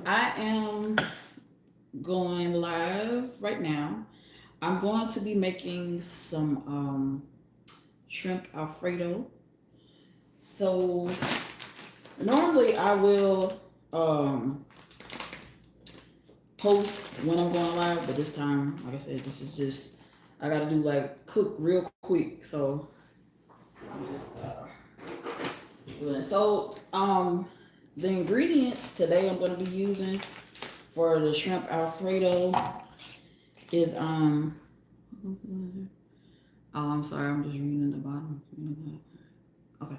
I am going live right now. I'm going to be making some shrimp Alfredo. So normally I will post when I'm going live, but this time, like I said, this is just I gotta do like cook real quick. So I'm just doing it. So the ingredients today I'm gonna be using for the shrimp Alfredo is oh, I'm sorry, I'm just reading at the bottom. Okay.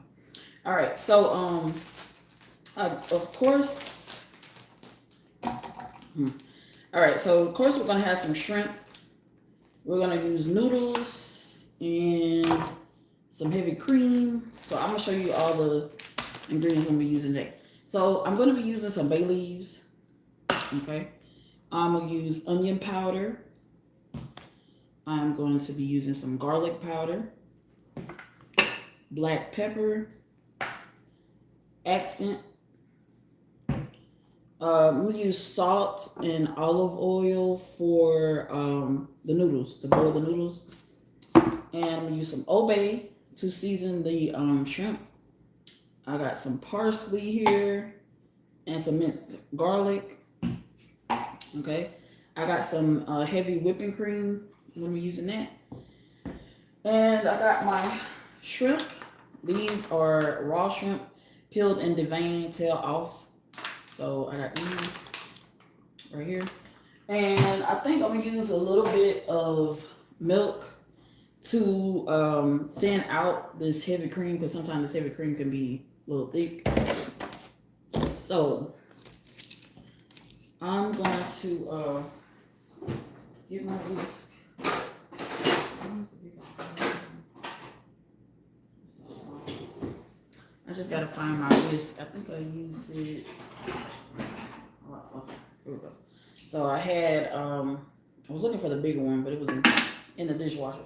All right. So of course. All right. So of course we're gonna have some shrimp. We're gonna use noodles and some heavy cream. So I'm gonna show you all the ingredients I'm gonna be using today. So I'm gonna be using some bay leaves. Okay. I'm gonna use onion powder. I'm going to be using some garlic powder, black pepper, accent. We use salt and olive oil for the noodles, to boil the noodles. And I'm gonna use some Old Bay to season the shrimp. I got some parsley here and some minced garlic. Okay. I got some heavy whipping cream. I'm gonna be using that. And I got my shrimp. These are raw shrimp, peeled and deveined, tail off. So I got these right here. And I think I'm gonna use a little bit of milk to thin out this heavy cream, because sometimes this heavy cream can be a little thick. So I'm going to get my whisk. I just gotta find my whisk. I think I used it. Oh, okay, here we go. So I had I was looking for the bigger one, but it was in the dishwasher.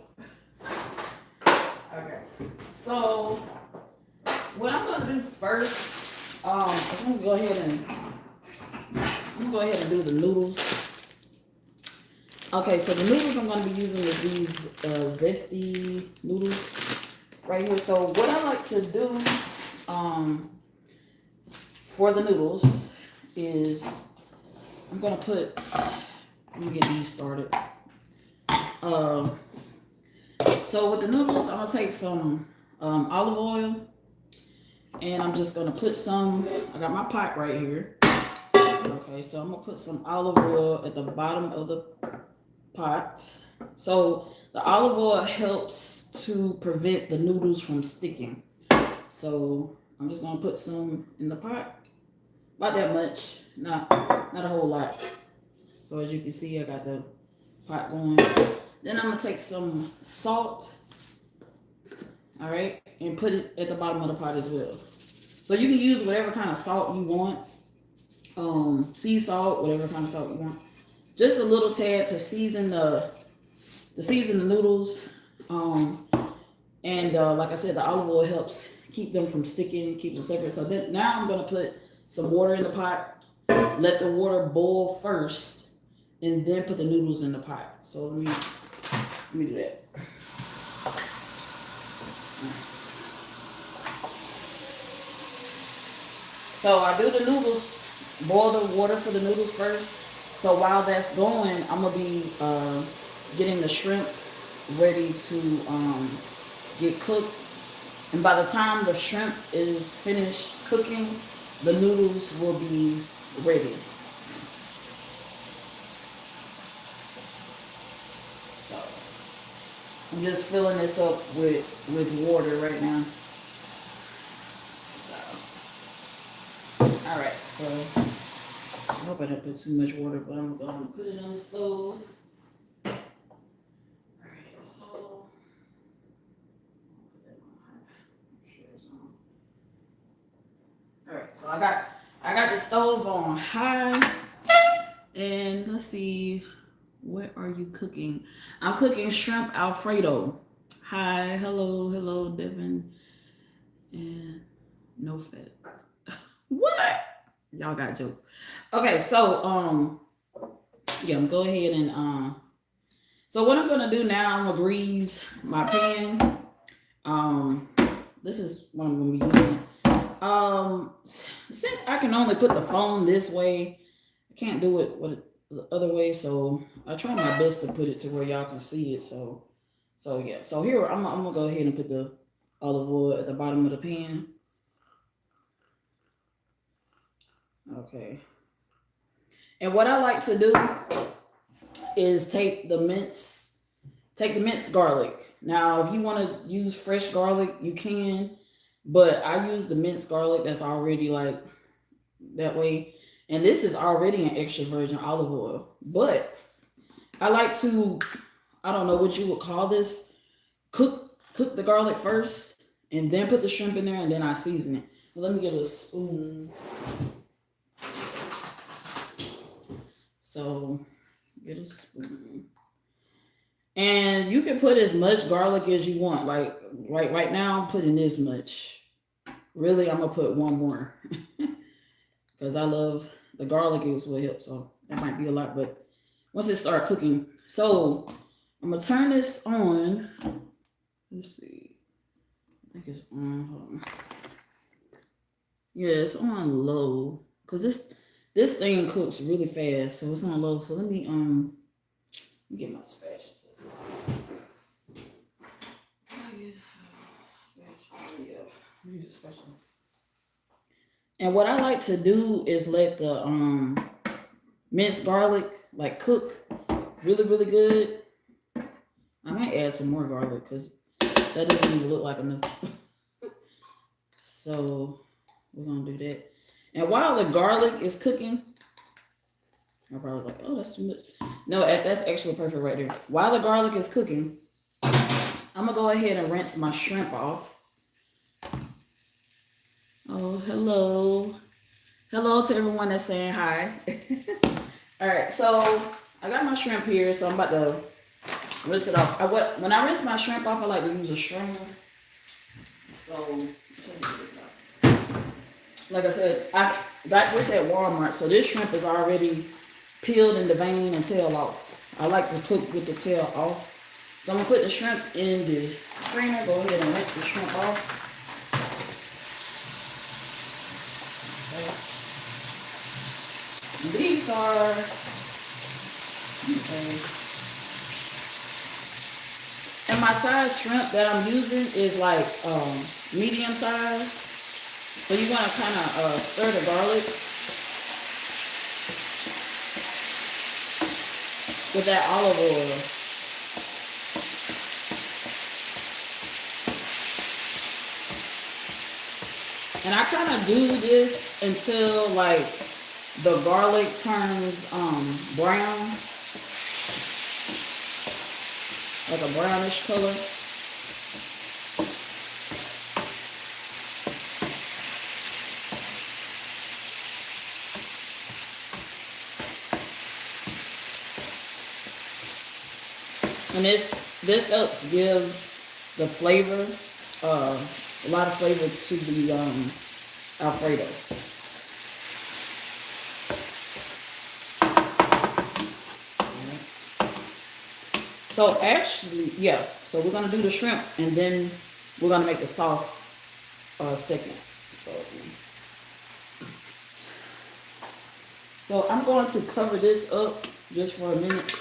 Okay. So what I'm gonna do first, I'm gonna go ahead and do the noodles. Okay, so the noodles I'm gonna be using is these zesty noodles right here. So what I like to do for the noodles is I'm gonna let me get these started. So with the noodles, I'm gonna take some olive oil, and I'm just gonna put some. I got my pot right here. Okay, so I'm gonna put some olive oil at the bottom of the pot. So the olive oil helps to prevent the noodles from sticking. So I'm just gonna put some in the pot, about that much, not a whole lot. So as you can see, I got the pot going. Then I'm gonna take some salt, all right, and put it at the bottom of the pot as well. So you can use whatever kind of salt you want, sea salt, whatever kind of salt you want. Just a little tad to season the noodles. And like I said, the olive oil helps keep them from sticking, keep them separate. So then now I'm gonna put some water in the pot, let the water boil first, and then put the noodles in the pot. So let me do that. So I do the noodles, boil the water for the noodles first. So while that's going, I'm gonna be getting the shrimp ready to get cooked. And by the time the shrimp is finished cooking, the noodles will be ready. So I'm just filling this up with water right now. So, all right. So I hope I didn't put too much water, but I'm gonna put it on the stove. So I got the stove on high, and let's see, what are you cooking? I'm cooking shrimp Alfredo. Hi, hello, Devin, and no fat. What? Y'all got jokes. Okay, so yeah, I'm go ahead and so what I'm gonna do now, I'm gonna grease my pan. Um, this is what I'm gonna be using. Since I can only put the phone this way, I can't do it with the other way. So I try my best to put it to where y'all can see it. So yeah. So here I'm gonna go ahead and put the olive oil at the bottom of the pan. Okay. And what I like to do is take the minced garlic. Now, if you want to use fresh garlic, you can, but I use the minced garlic that's already like that way. And this is already an extra virgin olive oil. But I like to, I don't know what you would call this, cook the garlic first and then put the shrimp in there and then I season it. Let me get a spoon. So get a spoon. And you can put as much garlic as you want. Like right now I'm putting this much. Really, I'm gonna put one more. Because I love the garlic is what helps. So that might be a lot, but once it start cooking. So I'm gonna turn this on. Let's see. I think it's on. Hold on. Yeah, it's on low. Cause this thing cooks really fast, so it's on low. So let me get my spatula. Yeah, use a spatula. And what I like to do is let the minced garlic like cook really, really good. I might add some more garlic because that doesn't even look like enough. So we're gonna do that. And while the garlic is cooking, I'm probably like, oh, that's too much. No, that's actually perfect right there. While the garlic is cooking, I'm gonna go ahead and rinse my shrimp off. Oh, hello. Hello to everyone that's saying hi. All right, so I got my shrimp here, so I'm about to rinse it off. When I rinse my shrimp off, I like to use a strainer. So, like I said, I got this at Walmart, so this shrimp is already peeled in the vein and tail off. I like to cook with the tail off. So I'm gonna put the shrimp in the strainer. Go ahead and rinse the shrimp off. These are and my size shrimp that I'm using is like medium size. So you want to kind of stir the garlic with that olive oil. And I kind of do this until like the garlic turns brown, like a brownish color. And this helps gives the flavor, a lot of flavor to the Alfredo. So actually, yeah. So we're gonna do the shrimp, and then we're gonna make the sauce second. So I'm going to cover this up just for a minute,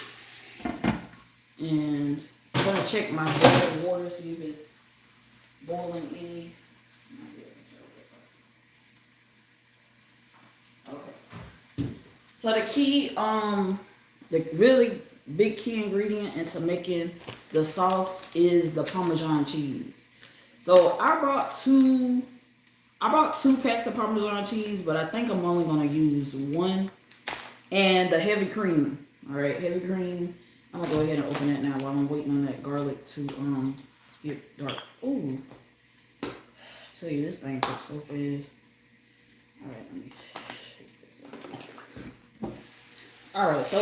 and I'm gonna check my boiling water, see if it's boiling any. Okay. So the key, the really big key ingredient into making the sauce is the Parmesan cheese. So I bought two packs of Parmesan cheese, but I think I'm only gonna use one. And the heavy cream. All right, heavy cream. I'm gonna go ahead and open that now while I'm waiting on that garlic to get dark. Ooh, I tell you, this thing cooks so fast. All right, let me shake this up. All right, so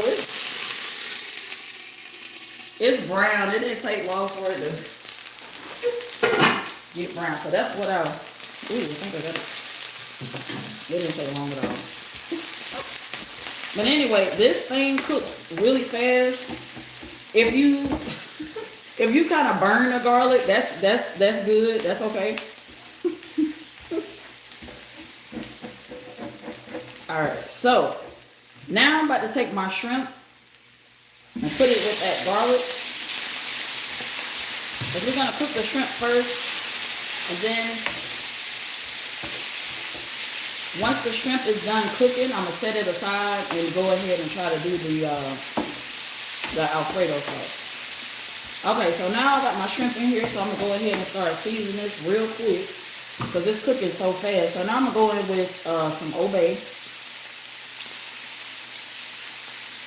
it's brown. It didn't take long for it to get brown. So that's what I think I got it. It didn't take long at all. But anyway, this thing cooks really fast. If you kind of burn the garlic, that's good. That's okay. All right. So now I'm about to take my shrimp and put it with that garlic. Because we're gonna cook the shrimp first, and then once the shrimp is done cooking, I'm gonna set it aside and go ahead and try to do the Alfredo sauce. Okay, so now I got my shrimp in here, so I'm gonna go ahead and start seasoning this real quick because it's cooking so fast. So now I'm gonna go in with some Obey,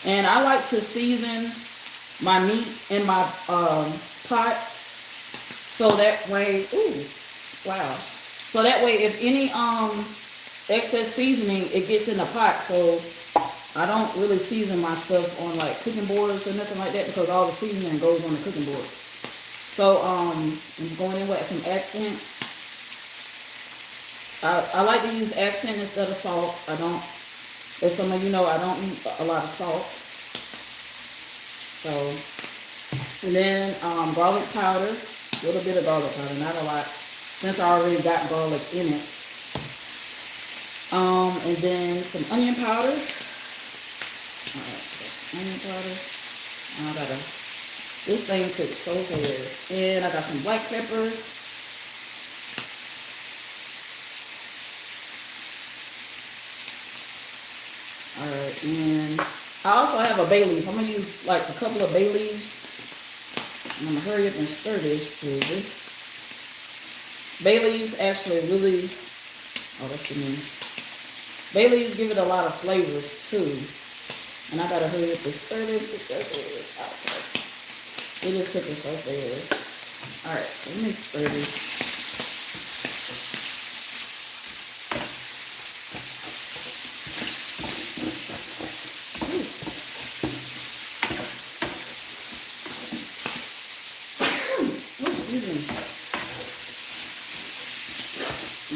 and I like to season my meat in my pot, so that way, so that way if any excess seasoning, it gets in the pot. So I don't really season my stuff on like cooking boards or nothing like that because all the seasoning goes on the cooking board. So I'm going in with some accent. I like to use accent instead of salt. I don't, as some of you know, I don't eat a lot of salt. So, and then garlic powder, a little bit of garlic powder, not a lot, since I already got garlic in it. And then some onion powder. Alright, onion powder. This thing cooks so fast. And I got some black pepper. Alright, and I also have a bay leaf. I'm going to use like a couple of bay leaves. I'm going to hurry up and stir this. This bay leaves actually really, that's what I mean. Bay leaves give it a lot of flavors too. And I gotta hurry up and stir this because it is cooking so fast. Alright, so let me stir this.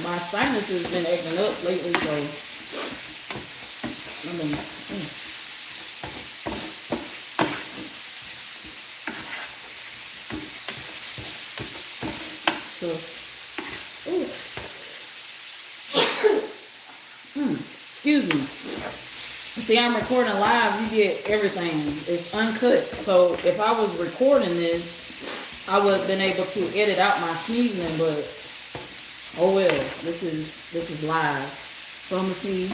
My sinus has been acting up lately, so excuse me. See, I'm recording live. You get everything. It's uncut. So if I was recording this, I would have been able to edit out my sneezing, but oh well. This is live. So I'm gonna see.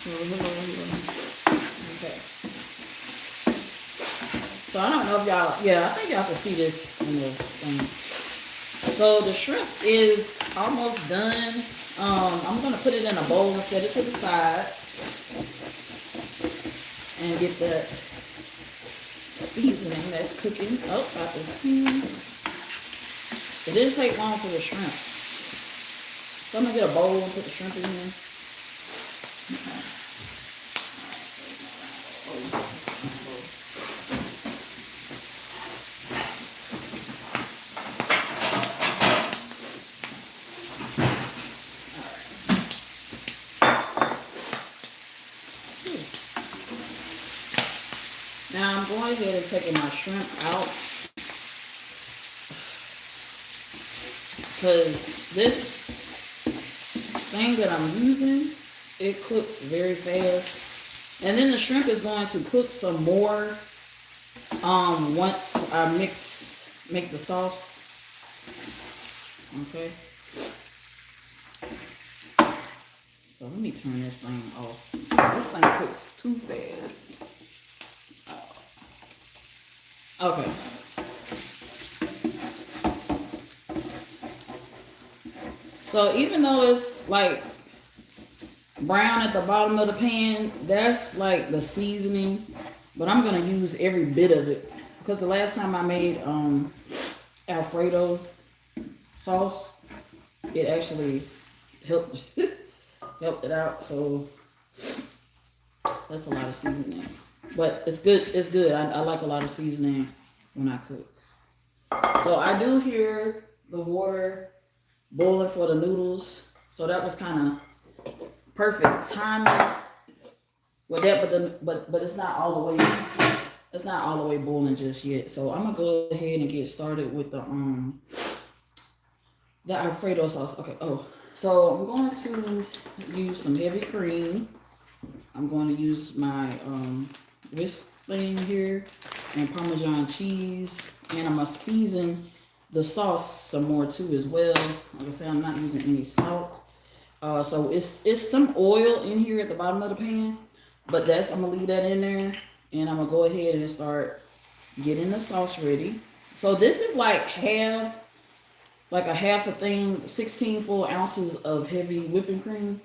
Okay. So I don't know if y'all, I think y'all can see this in the thing. So the shrimp is almost done. I'm gonna put it in a bowl and set it to the side and get that seasoning that's cooking. Oh, got this. It didn't take long for the shrimp. So I'm gonna get a bowl and put the shrimp in here. Now I'm going ahead and taking my shrimp out because this thing that I'm using, it cooks very fast. And then the shrimp is going to cook some more once I make the sauce. Okay. So let me turn this thing off. This thing cooks too fast. Okay. So even though it's like brown at the bottom of the pan, that's like the seasoning. But I'm gonna use every bit of it because the last time I made Alfredo sauce, it actually helped it out. So that's a lot of seasoning. But it's good. It's good. I like a lot of seasoning when I cook. So I do hear the water boiling for the noodles. So that was kind of perfect timing with that, but it's not all the way. It's not all the way boiling just yet. So I'm gonna go ahead and get started with the Alfredo sauce. Okay. Oh, so I'm going to use some heavy cream. I'm going to use my whisk thing here and Parmesan cheese, and I'm gonna season the sauce some more too as well. Like I said, I'm not using any salt. So it's some oil in here at the bottom of the pan, but I'm gonna leave that in there, and I'm gonna go ahead and start getting the sauce ready. So this is like a half a thing, 16 full ounces of heavy whipping cream.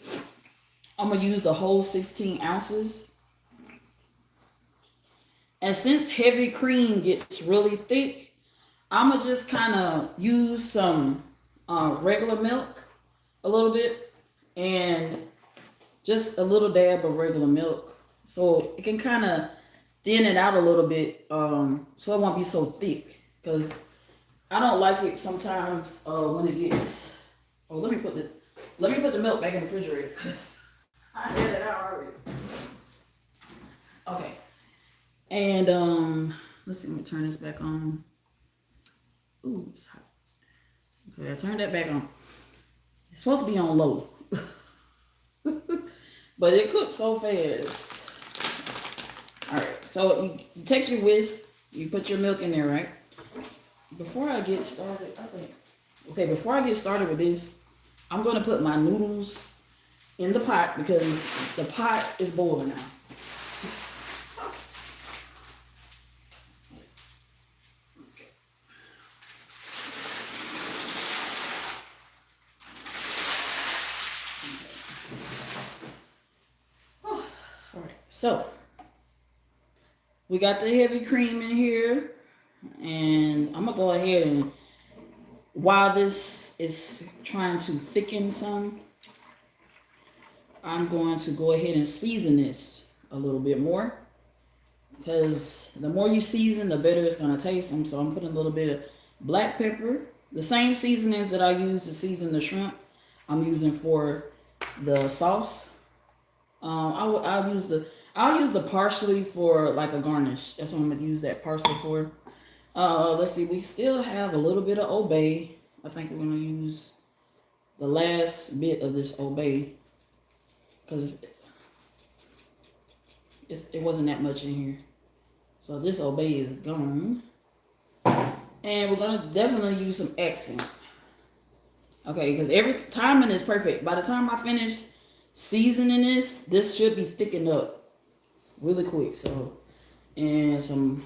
I'm gonna use the whole 16 ounces. And since heavy cream gets really thick, I'm gonna just kind of use some regular milk a little bit and just a little dab of regular milk, so it can kind of thin it out a little bit, so it won't be so thick, because I don't like it sometimes when it gets. Oh, let me put the milk back in the refrigerator. I had it out already. Okay, and let's see. Let me turn this back on. Ooh, it's hot. Okay, I turned that back on. It's supposed to be on low, but it cooks so fast. All right, so you take your whisk, you put your milk in there, right? Before I get started, before I get started with this, I'm gonna put my noodles in the pot because the pot is boiling now. All right, so we got the heavy cream in here, and I'm gonna go ahead and, while this is trying to thicken some, I'm going to go ahead and season this a little bit more, because the more you season, the better it's gonna taste. So I'm putting a little bit of black pepper, the same seasonings that I use to season the shrimp, I'm using for the sauce. I'll use the parsley for like a garnish. That's what I'm gonna use that parsley for. Let's see. We still have a little bit of obey. I think we're gonna use the last bit of this obey because it wasn't that much in here. So this obey is gone, and we're gonna definitely use some accent. Okay, because every timing is perfect. By the time I finish seasoning this should be thickened up really quick. So, and some,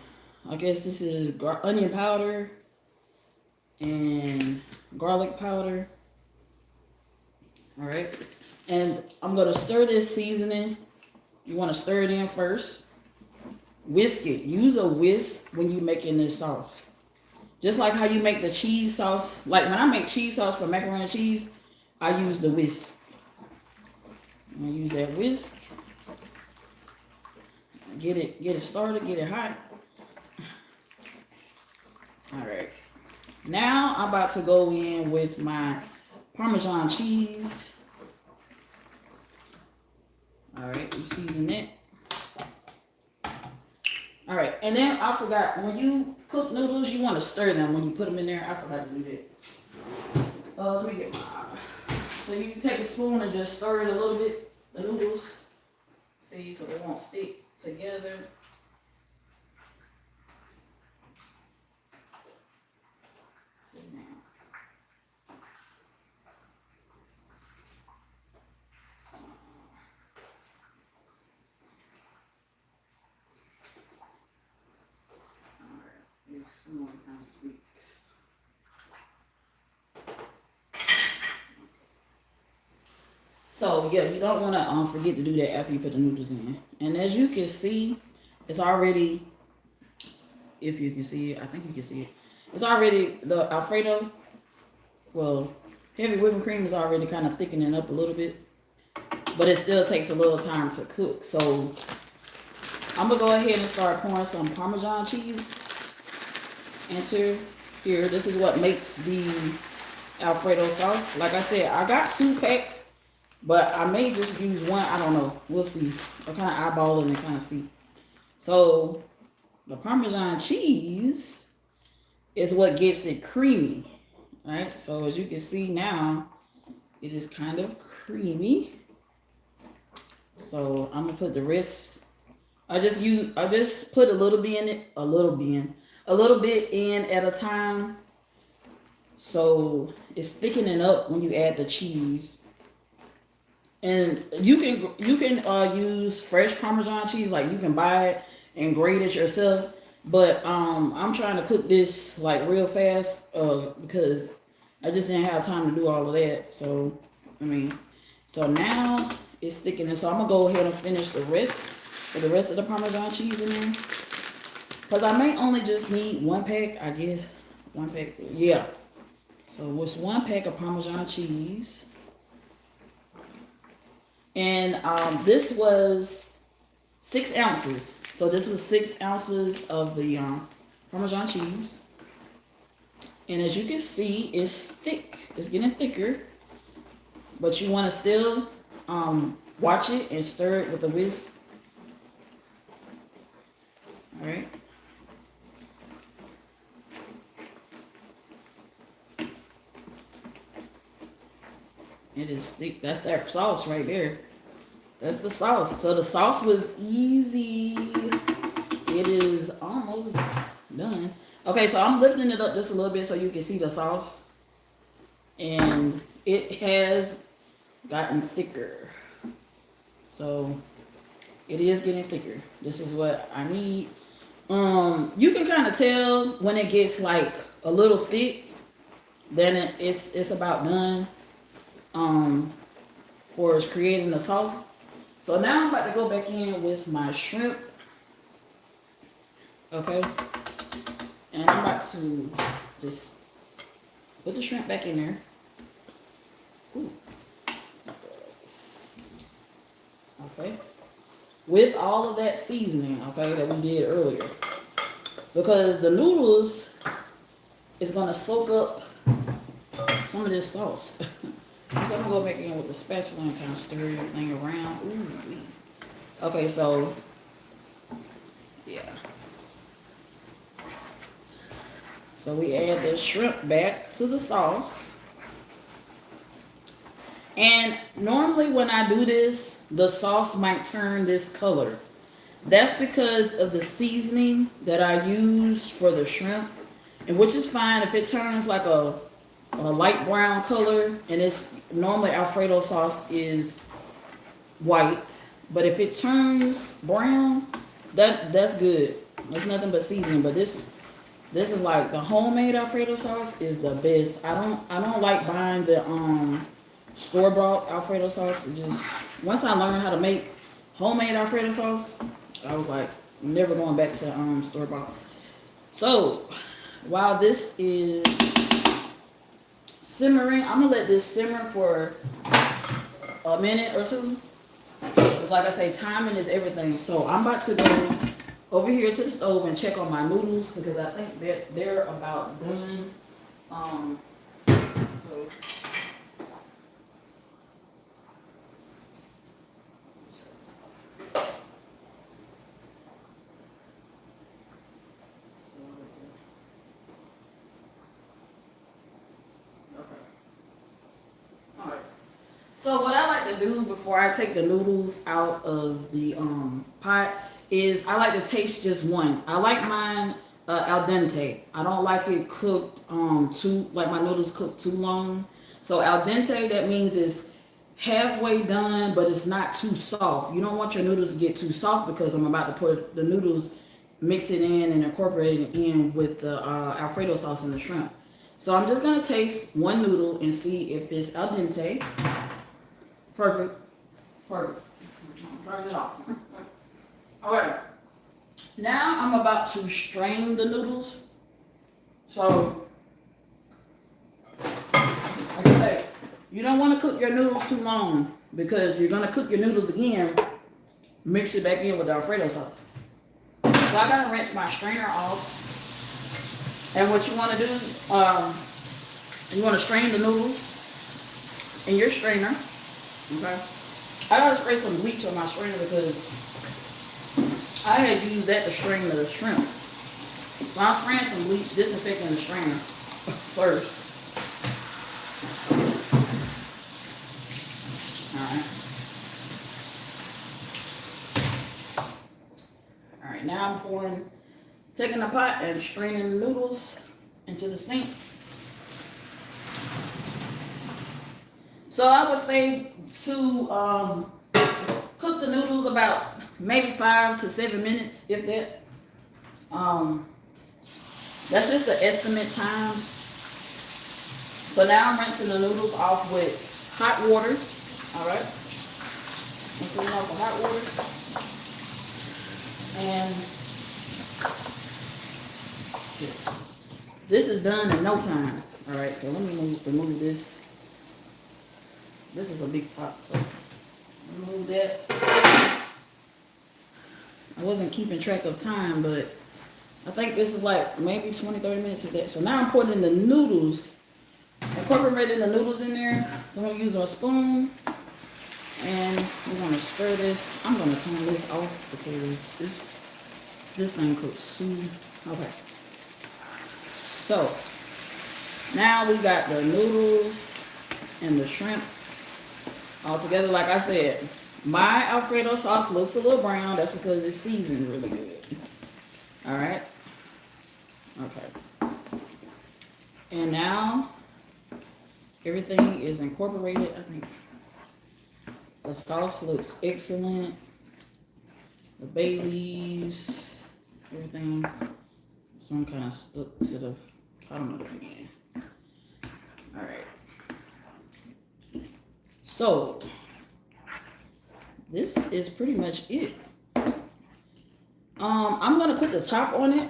I guess this is onion powder and garlic powder. All right, and I'm gonna stir this seasoning. You want to stir it in first. Whisk it. Use a whisk when you're making this sauce. Just like how you make the cheese sauce. Like when I make cheese sauce for macaroni and cheese, I use the whisk. I'm gonna use that whisk. Get it started, get it hot. All right. Now I'm about to go in with my Parmesan cheese. All right, we season it. All right, and then I forgot, when you cook noodles, you want to stir them when you put them in there. I forgot to do that. Let me get my. So you can take a spoon and just stir it a little bit, the noodles. See, so they won't stick together. Someone kind of speaks. So yeah, you don't want to forget to do that after you put the noodles in. And as you can see, it's already, if you can see it, I think you can see it. It's already, the Alfredo, well, heavy whipping cream is already kind of thickening up a little bit, but it still takes a little time to cook. So I'm gonna go ahead and start pouring some Parmesan cheese into here. This is what makes the Alfredo sauce. Like I said, I got 2 packs But I may just use one. I don't know. We'll see. I'm kind of eyeballing and kind of see. So the Parmesan cheese is what gets it creamy, right? So as you can see now, it is kind of creamy. So I'm gonna put the rest. I just put a little bit in it, a little bit in at a time. So it's thickening up when you add the cheese. And you can use fresh Parmesan cheese, like you can buy it and grate it yourself. But I'm trying to cook this like real fast because I just didn't have time to do all of that. So so now it's thickening. So I'm gonna go ahead and finish the rest of the Parmesan cheese in there, because I may only just need one pack. I guess one pack. Yeah. So it's one pack of Parmesan cheese. And this was 6 ounces. So this was 6 ounces of the Parmesan cheese. And as you can see, it's thick. It's getting thicker. But you want to still watch it and stir it with a whisk. All right. It is thick. That's that sauce right there. That's the sauce. So the sauce was easy. It is almost done. Okay, so I'm lifting it up just a little bit so you can see the sauce. And it has gotten thicker. So it is getting thicker. This is what I need. You can kind of tell when it gets like a little thick, then it's about done. For creating the sauce. So now I'm about to go back in with my shrimp. Okay. And I'm about to just put the shrimp back in there. Ooh. Okay. With all of that seasoning, okay, that we did earlier. Because the noodles is going to soak up some of this sauce. So I'm going to go back in with the spatula and kind of stir everything around. Ooh. Okay, so, yeah. So we add the shrimp back to the sauce. And normally when I do this, the sauce might turn this color. That's because of the seasoning that I use for the shrimp. And which is fine if it turns like a light brown color, and it's normally Alfredo sauce is white, but if it turns brown, that's good. It's nothing but seasoning. But this is like the homemade Alfredo sauce is the best. I don't like buying the store-bought Alfredo sauce. It just once I learned how to make homemade Alfredo sauce, I was like never going back to store-bought. So while this is simmering, I'm gonna let this simmer for a minute or two. Because like I say, timing is everything. So I'm about to go over here to the stove and check on my noodles because I think they're about done. So So what I like to do before I take the noodles out of the pot is I like to taste just one. I like mine al dente. I don't like it cooked like my noodles cooked too long. So al dente, that means it's halfway done, but it's not too soft. You don't want your noodles to get too soft because I'm about to put the noodles, mix it in and incorporate it in with the Alfredo sauce and the shrimp. So I'm just gonna taste one noodle and see if it's al dente. Perfect. Turn it off. Alright. Now I'm about to strain the noodles. So, like I say, you don't want to cook your noodles too long because you're going to cook your noodles again, mix it back in with the Alfredo sauce. So I got to rinse my strainer off. And what you want to do, you want to strain the noodles in your strainer. Okay. I gotta spray some bleach on my strainer because I had used that to strain the shrimp. So I'm spraying some bleach, disinfecting the strainer first. Alright, now I'm taking the pot and straining the noodles into the sink. So I would say to cook the noodles about maybe 5 to 7 minutes, if that. That's just an estimate time. So now I'm rinsing the noodles off with hot water. All right. Rinsing them off with hot water. And this is done in no time. All right. So let me remove this. This is a big top, so remove that. I wasn't keeping track of time, but I think this is like maybe 20, 30 minutes of that. So now I'm putting the noodles, incorporating the noodles in there. So I'm gonna use a spoon and we're gonna stir this. I'm gonna turn this off because this thing cooks too. Okay. So now we got the noodles and the shrimp all together. Like I said, my Alfredo sauce looks a little brown. That's because it's seasoned really good. All right. Okay. And now everything is incorporated. I think the sauce looks excellent. The bay leaves, everything. Some kind of stuck to the bottom of it again. All right. So this is pretty much it. I'm gonna put the top on it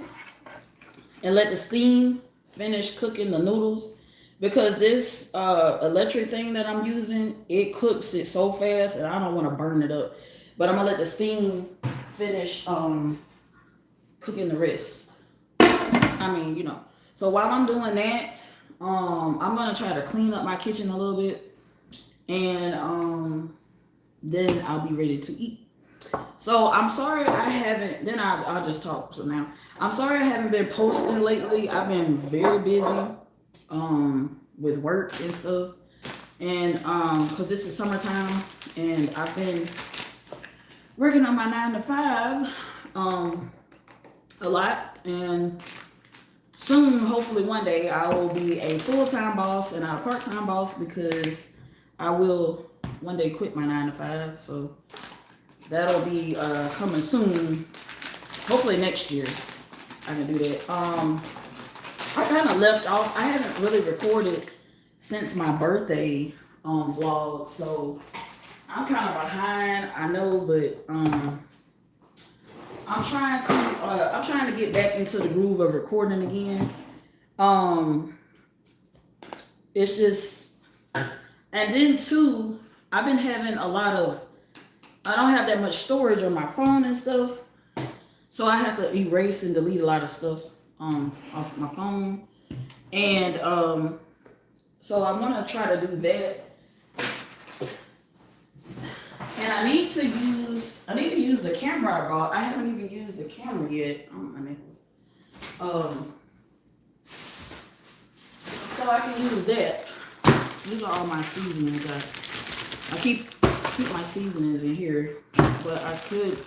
and let the steam finish cooking the noodles because this electric thing that I'm using, it cooks it so fast and I don't want to burn it up. But I'm gonna let the steam finish cooking the rest. I mean, you know. So while I'm doing that, I'm gonna try to clean up my kitchen a little bit. And then I'll be ready to eat. So I'm sorry I haven't, then I'll just talk. So now, I'm sorry I haven't been posting lately. I've been very busy with work and stuff. And because this is summertime and I've been working on my 9 to 5 a lot. And soon, hopefully one day, I will be a full-time boss and not a part-time boss because I will one day quit my 9 to 5, so that'll be coming soon. Hopefully next year I can do that. I kind of left off. I haven't really recorded since my birthday vlog, so I'm kind of behind. I know, but I'm trying to get back into the groove of recording again. It's just. And then too, I've been having a lot of, I don't have that much storage on my phone and stuff. So I have to erase and delete a lot of stuff off my phone. And so I'm gonna try to do that. And I need to use the camera I bought. I haven't even used the camera yet. Oh my nipples. So I can use that. These are all my seasonings. I keep my seasonings in here, but I could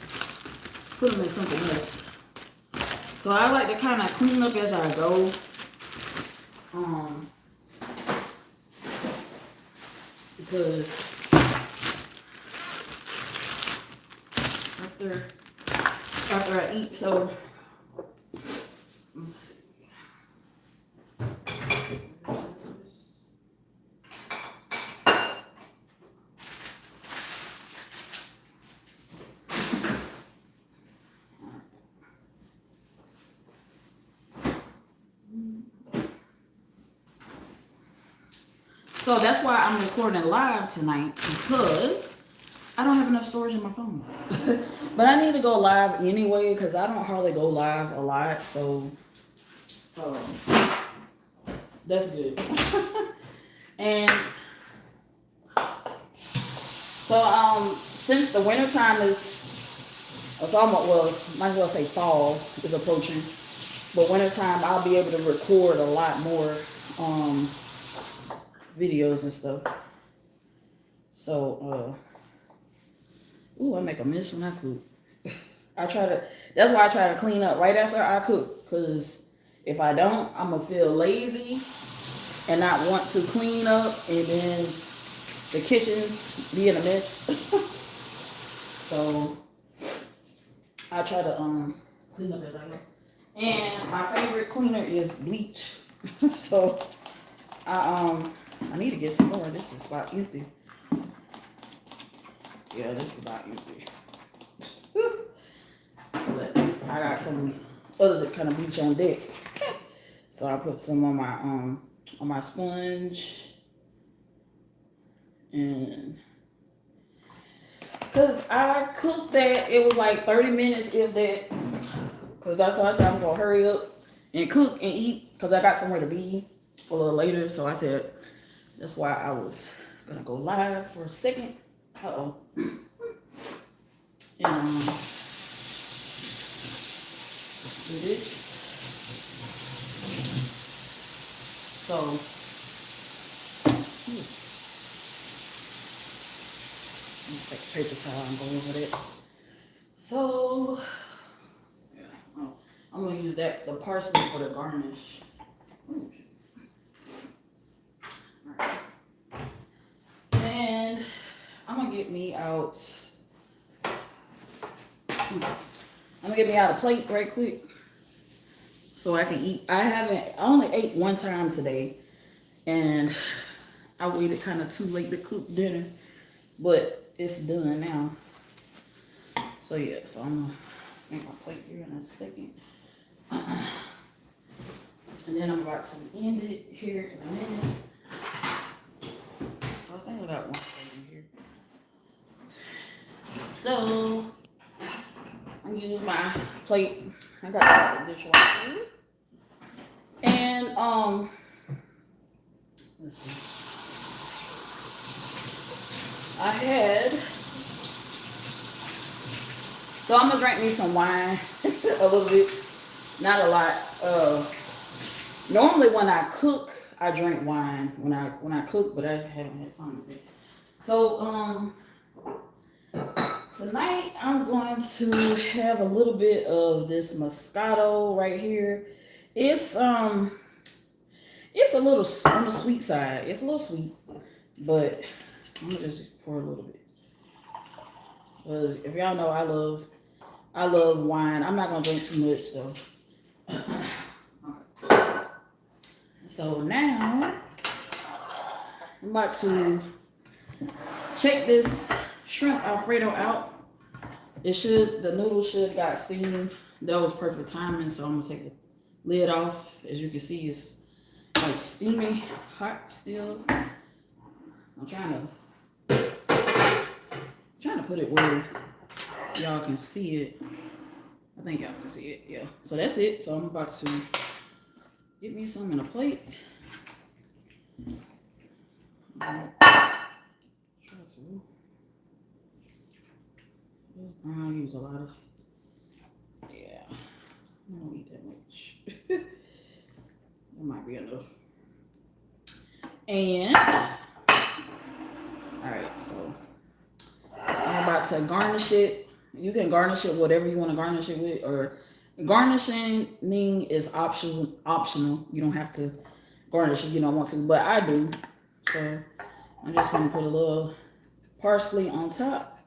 put them in something else. So I like to kind of clean up as I go. Because after I eat, so let's see. So that's why I'm recording live tonight, because I don't have enough storage in my phone. But I need to go live anyway, because I don't hardly go live a lot. So that's good. And So since the winter time it's almost, well, might as well say fall is approaching. But wintertime, I'll be able to record a lot more videos and stuff. So, ooh, I make a mess when I cook. That's why I try to clean up right after I cook. Because if I don't, I'm going to feel lazy and not want to clean up. And then the kitchen be in a mess. So, I try to clean up as I go. And my favorite cleaner is bleach. So I need to get some more. This is about empty. Yeah, this is about empty. But I got some other kind of bleach on deck. So I put some on my sponge. And cause I cooked that, it was like 30 minutes if that. Because that's why I said I'm going to hurry up and cook and eat. Because I got somewhere to be a little later. So I said that's why I was going to go live for a second. Uh-oh. And do this. So. Let me take a paper towel and go over that. So. I'm going to use the parsley for the garnish. Ooh. All right. And I'm going to get me out. I'm going to get me out a plate right quick so I can eat. I only ate one time today. And I waited kind of too late to cook dinner. But it's done now. So yeah, so I'm going to make my plate here in a second. And then I'm about to end it here in a minute. So I think I got one plate in here. So I'm gonna use my plate. I got the dishwasher. And let's see. So I'm gonna drink me some wine a little bit. Not a lot. Normally when I cook, I drink wine when I cook, but I haven't had time to. So tonight I'm going to have a little bit of this Moscato right here. It's a little on the sweet side. It's a little sweet, but I'm gonna just pour a little bit. Because if y'all know, I love wine. I'm not gonna drink too much though. So now I'm about to check this shrimp Alfredo out. The noodles should got steamed. That was perfect timing, so I'm gonna take the lid off. As you can see, it's like steamy hot still. I'm trying to put it where y'all can see it. I think y'all can see it, yeah. So that's it. So I'm about to get me some in a plate. I use a lot of, yeah, I don't eat that much. That might be enough. And, all right, so I'm about to garnish it. You can garnish it whatever you want to garnish it with, or garnishing is optional. You don't have to garnish if you don't want to, but I do. So I'm just going to put a little parsley on top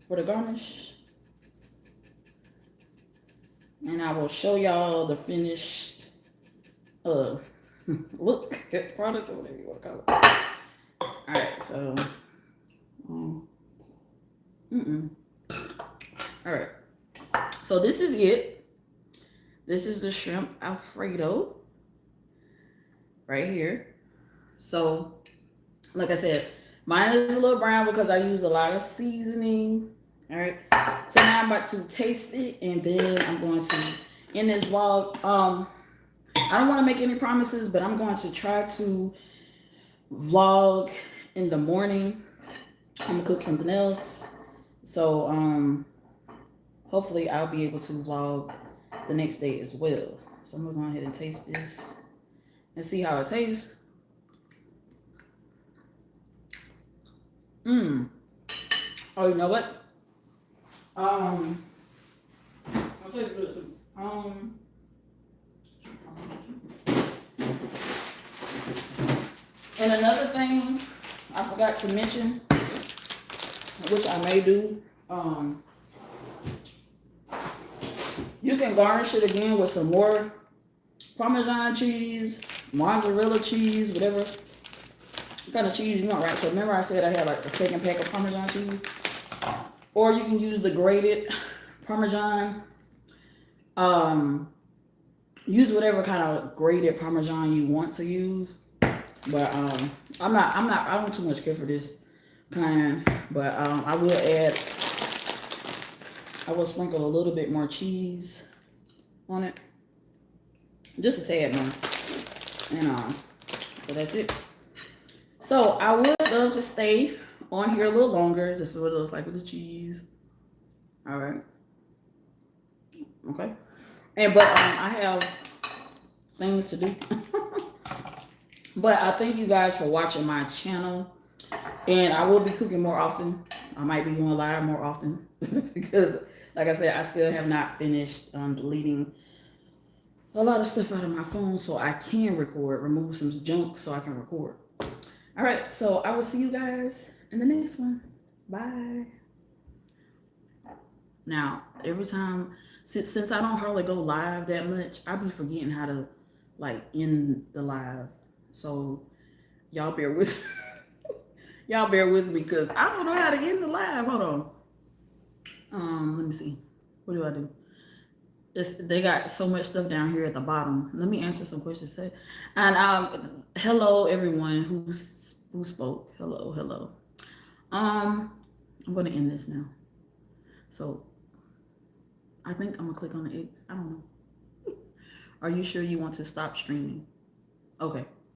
for the garnish. And I will show y'all the finished look, product, or whatever you want to call it. Alright, so alright. So this is it. This is the shrimp Alfredo right here. So like I said, mine is a little brown because I use a lot of seasoning. All right. So now I'm about to taste it, and then I'm going to end this vlog. I don't want to make any promises, but I'm going to try to vlog in the morning I'm gonna cook something else. So hopefully I'll be able to vlog the next day as well. So I'm gonna go ahead and taste this and see how it tastes. Mmm. Oh, you know what? It tastes good too. And another thing I forgot to mention, which I may do, you can garnish it again with some more Parmesan cheese, mozzarella cheese, whatever kind of cheese you want, right? So remember I said I had like the second pack of Parmesan cheese? Or you can use the grated Parmesan. Use whatever kind of grated Parmesan you want to use. But I don't too much care for this kind. But I will sprinkle a little bit more cheese on it. Just a tad more. And so that's it. So I would love to stay on here a little longer. This is what it looks like with the cheese. All right. Okay. But I have things to do. But I thank you guys for watching my channel. And I will be cooking more often. I might be going live more often. Because, like I said, I still have not finished deleting a lot of stuff out of my phone so I can record, remove some junk so I can record. All right, so I will see you guys in the next one. Bye. Now, every time, since I don't hardly go live that much, I be forgetting how to like end the live. So y'all bear with y'all bear with me because I don't know how to end the live. Hold on. Let me see. What do I do? They got so much stuff down here at the bottom. Let me answer some questions. And hello everyone who spoke. Hello. I'm gonna end this now. So I think I'm gonna click on the X. I don't know. Are you sure you want to stop streaming? Okay.